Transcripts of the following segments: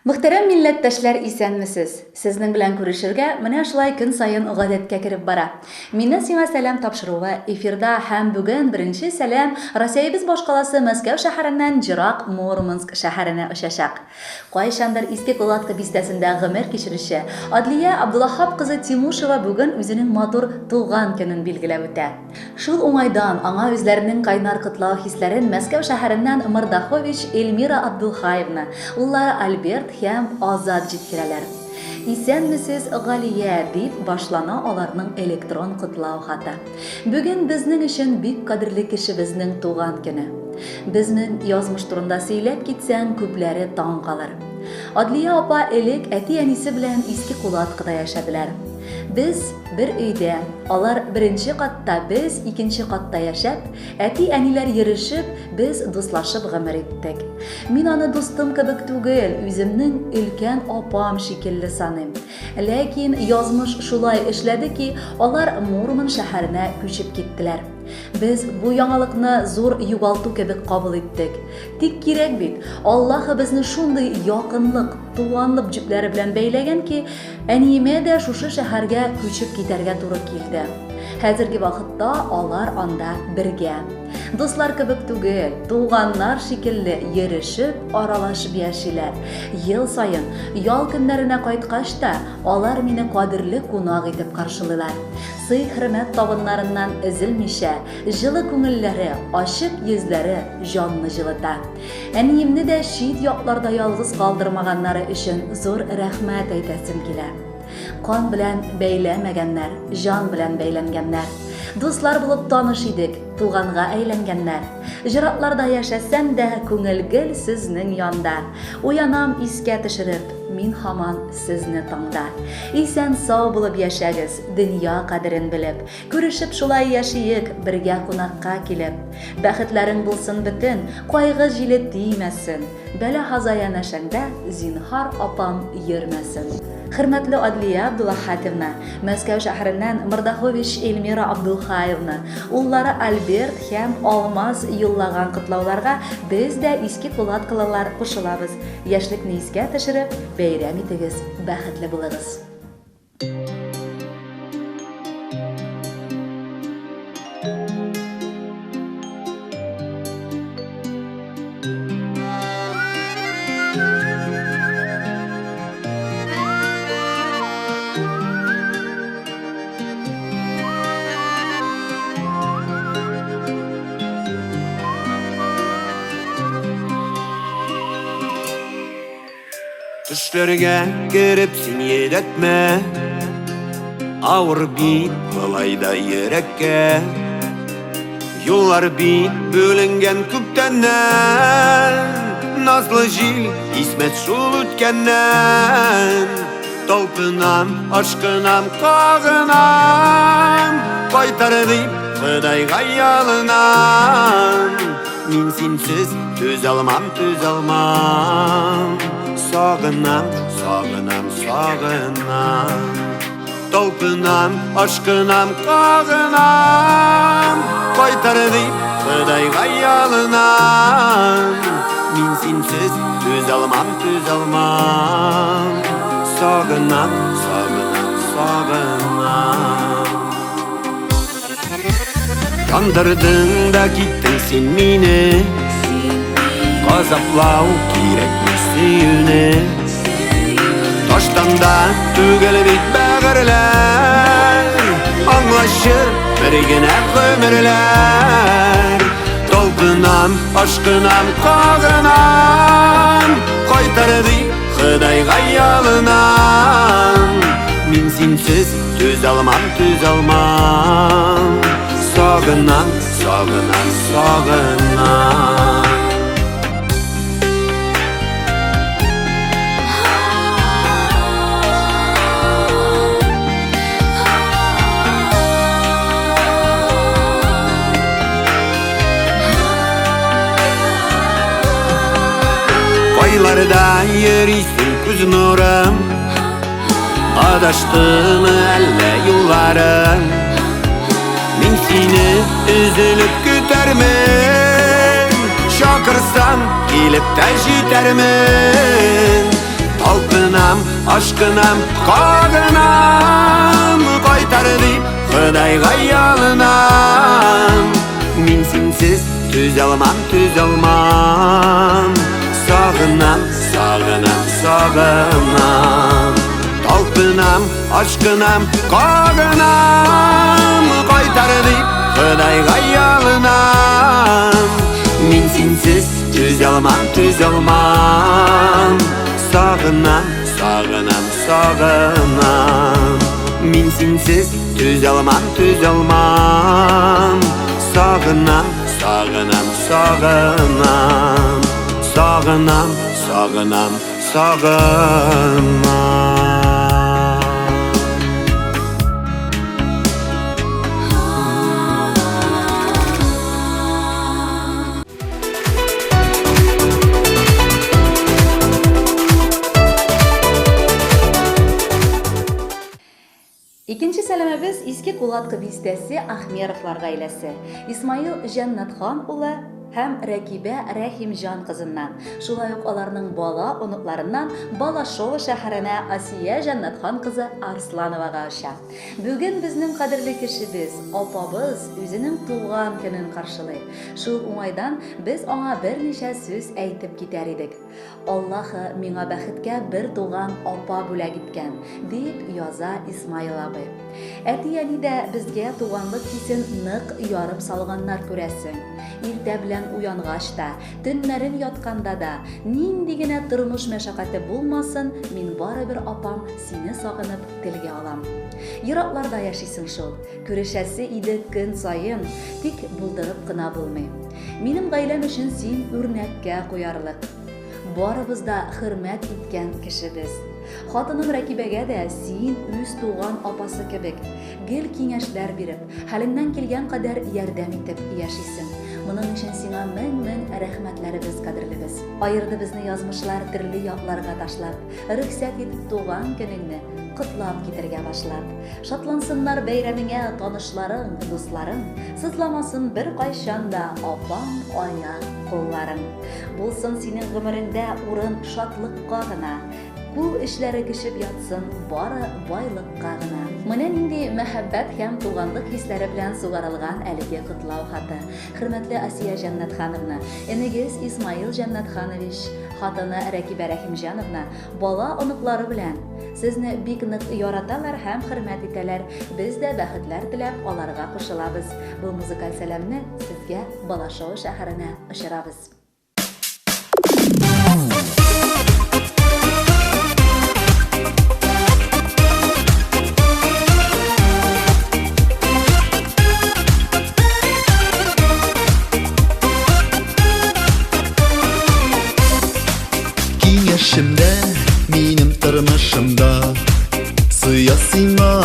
Мөхтәрәм милләттәшләр, исәнмесез? Сезнең белән күрешергә менә шулай көн сайын гадәткә кереп бара. Миннән сиңа сәлам тапшыруы эфирда һәм бүген беренче сәлам Россиябез башкаласы Мәскәү шәһәреннән җирак Мурманск шәһәренә очачак. Кайчандыр Иске Кулатка бистәсендә гомер кичерүче Адлия Абдуллахап кызы Тимушева бүген үзенең матур туган көнен билгеләп үтә. Шул уңайдан аңа үзләренең кайнар котлау хисләрен Мәскәү шәһәреннән Мордахович Эльмира Абдулхаевна, уллары Альберт һәм Азат җиткерәләр. Исәнмесез, Галия, дип башлана аларның электрон котлау хаты. Бүген безнең өчен бик кадерле кешебезнең туган көне. Безнең язмыш турында сөйләп китсәң, күпләре таң калыр. Адлия апа элек әти-әнисе белән Иске Кулаткада яшәделәр. Без бер өйдә, алар беренче катта, без икенче катта яшәп, әти-әниләр йөришеп, без дуслашып гомер иттек. Мин аны дустым кебек түгел, үземнең өлкән апам шикелле саныйм. Ләкин язмыш шулай эшләде ки, алар Мурман шәһәренә күчеп киттеләр. Без бу яңалыкны зур югалту кебек кабул иттек. Тик кирәк бит, Аллаһ безне шундый якынлык, туганлык җепләре белән бәйләгән ки, әниемә дә шушы шәһәргә күчеп китәргә туры килде. Хәзерге вакытта алар анда бергә. Дуслар кебек түгел, туганнар шикелле йөришеп, аралашып яшиләр. Ел сайын ял көннәренә кайткач та, алар мине кадерле кунак итеп каршылыйлар. Сый-хөрмәт табыннарыннан өзелмичә, җылы күңелләре, ачык йөзләре җанны җылыта. Әниемне дә чит якларда ялгыз калдырмаганнары өчен зур рәхмәт әйтәсем килә. Кан белән бәйләмәгәннәр, җан белән бәйләнгәннәр. Дуслар булып таныш идек, туганга әйләнгәннәр. Җиракларда яшәсәм дә, күңел гел сезнең янда. Уянам искә төшереп, мин һаман сезне таңда. Исән сау булып яшәгез, дөнья кадерен белеп. Күрешеп шулай яшиек, бергә кунакка килеп. Бәхетләрең булсын бөтен, кайгы җиле тимәсен. Бәла һазая нәшәңдә, зинһар апам йөрмәсен. Хөрмәтле Адлия Абдуллахатовна, Мәскәү шәһәреннән Мордахович Эльмира Абдулхаевна, уллары Альберт һәм Алмаз юллаган котлауларга без дә Иске Кулаткалылар кушылабыз. Яшьлекне искә төшереп, бәйрәм итегез, бәхетле булыгыз. Төшләргә кереп син йөрәтмә, авыр бит былайда йөрәккә. Юллар бит бүленгән күптәннән, назлы җил исмәт шул үткәннән. Талпынам, ашкынам, кагынам, кайтар дип Худайга ялынам. Мин синсез түз алмам. Сагынам, сагынам, сагынам. Талпынам, ашкынам, кагынам, кайтар дип Худайга ялынам. Мин синсез түз алмам. Сагынам, сагынам, сагынам. Яндырдың да киттең син мине, газаплау кирәкме сөюне. Таштан да түгел бит бәгырьләр, аңлашып бер генә гомерләр. Талпынам, ашкынам, кагынам, кайтар дип Худайга ялынам. Мин синсез түз алмам. Сагынам, сагынам, сагынам. Айларда йөрисең күз нурым, адаштымы әллә юлларым. Мин сине üzülüp көтәрмен, чакырсам килеп тә җитәрмен. Sog'inam, aşkınam, qog'inam Qaytar deb Xudayga yolinam Min sensiz tuzalmam Sog'inam, sog'inam, sog'inam Talpinam, aşkınam, qog'inam Qaytar deb Xudayga yolinam Min sensiz tuzalmam Sog'inam, sog'inam, sog'inam Min sensiz tuzalmam Sog'inam, sog'inam, sog'inam Sog'inam, sog'inam, sog'inam İkinci sələməmiz İski Qulatqı bistəsi Axmerovlar ailəsi. İsmail Jannatxan ula həm Rəkibə Rəhimjan qızından, şulay uq alarının bala onuqlarından Balaşov şəhərinə Asiyə Jannatxan qızı Arslanova aşa. Bugün bizning qadrli kişimiz, opabız özünün tuğan günün qarşılay. Şul umaydan biz ona bir neçə söz aytib gitar edik. Allahı mingə bəxtgə bir tuğan opa bulə gitgan, deyib yaza İsmail abi. Әтияни дә безгә туганлык хисен нык ярып салганнар күрәсең. Иртә белән уянгач та, төннәрен ятканда да, нинди генә тормыш мәшәкате булмасын, мин барыбер апам сине сагынып телгә алам. Еракларда яшисең шул, күрешәсе иде көн сайын, тик булдырып кына булмый. Минем гаиләм өчен син үрнәккә куярлык. Барыбыз да хөрмәт иткән кешебез. Хатыным Рәкибәгә дә син үз туган апасы кебек гел киңәшләр биреп, хәлеңнән килгән кадәр ярдәм итеп яшисең. Моның өчен сиңа мең рәхмәтләребез кадерлебез. Айырды безне язмышлар төрле якларга ташлап, рөхсәт итеп туган көнеңне кутлап китергә башлап. Шатлансыннар бәйрәмеңә танышларың, дусларың, сызламасын бер кайчан да апам аяк кулларың. Булсын синең гомереңдә урын шатлыкка гына. Күл эшләре кишеп ятсын, бары байлыкка гына. Менә нинди мәхәббәт һәм туганлык хисләре белән сугарылган әлеге котлау хаты. Хөрмәтле Асия Җаннатхановна, энегез Исмаил Җаннатханович, хатыны Рәкибә Рәхимҗановна, бала оныклары белән сезне бик нык яраталар һәм хөрмәт итәләр. Без дә бәхетләр теләп аларга кушылабыз. Бу музыкаль сәламне сезгә Балашов шәһәренә ышырабыз. Yaşımda, minim tırmışımda Sıyasına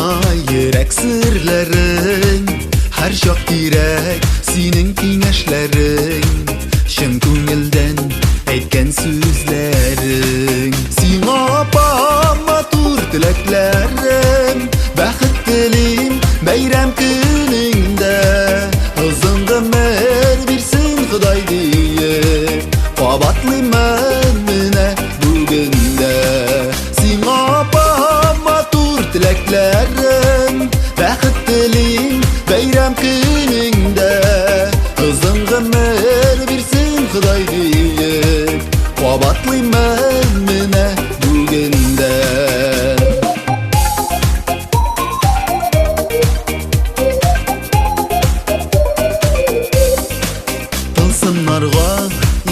yürek sırların Her şak direk senin kineşlerin Şın küngelden etken sözlerin Sina apama tur dileklerim Bəxit dilim beyrem gününde Hızın qımır birsin Xuday deyip Qabatlı mənminə bugündə Sina apama tur dileklerim Bəxit dilim beyrem gününde Hızın qımır birsin Xuday deyip Qabatlı mənminə bugündə Tılsımlarga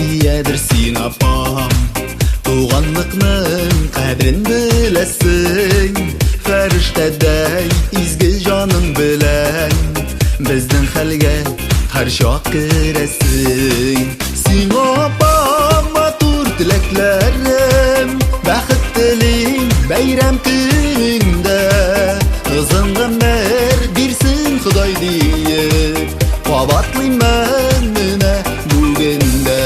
iyedir sin apam Tuğanlıkның qadrin bilesin Fərishtəday izgil canın bilən Bizdən xəlgə hər şaq girəsin Sin apama tur dileklərim Bəxit dilim beyrəm günündə Hızın qımır birsin Xuday deyip Qabatlı mənminə bugündə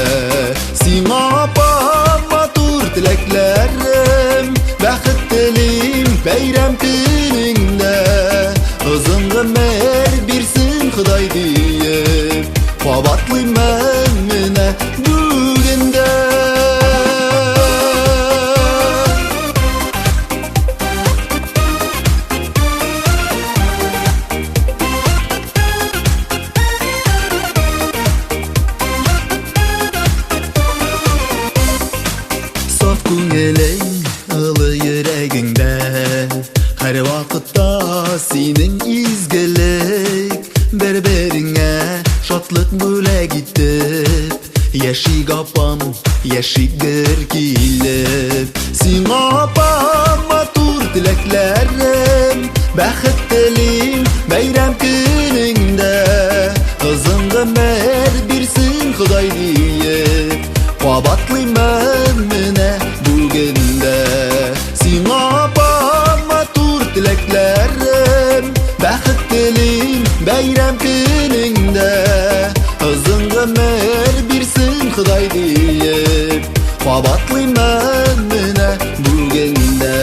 Sin apama tur dileklerim Bəxit dilim beyrem günündə Hızın qımır birsin Xuday deyip Qabatlı mənminə bugündə Яшик апам, яшигер килеп. Сиңа апам матур теләкләрем, бәхет телим бәйрәм көнеңдә. Озын гомер бирсен Ходай диеп, кабатлыймын менә бүгендә. Сиңа апам матур теләкләрем, бәхет телим бәйрәм көнеңдә. Озын гомер бирсен Ходай диеп, кабатлыймын менә бүгендә.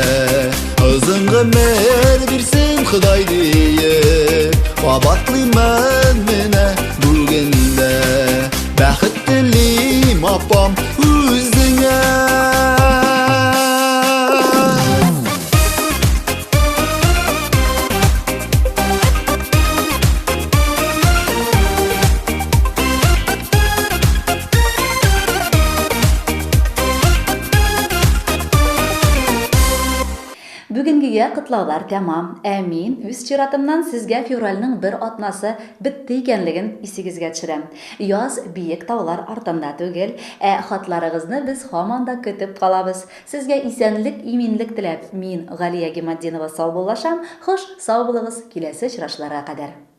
Озын гомер бирсен Ходай диеп, кабатлыймын менә бүгендә. Бәхет телим апам үзеңә. Бүгенгегә котлаулар тәмам. Ә мин үз чиратымнан сезгә февральнең бер атнасы бетте икәнлеген исегезгә төшерәм. Яз биек таулар артында түгел, ә хатларыгызны без һаман да көтеп калабыз. Сезгә исәнлек, иминлек теләп, мин Галия Гемаддинова сау булашам. Хуш, сау булыгыз, киләсе очрашларга кадәр.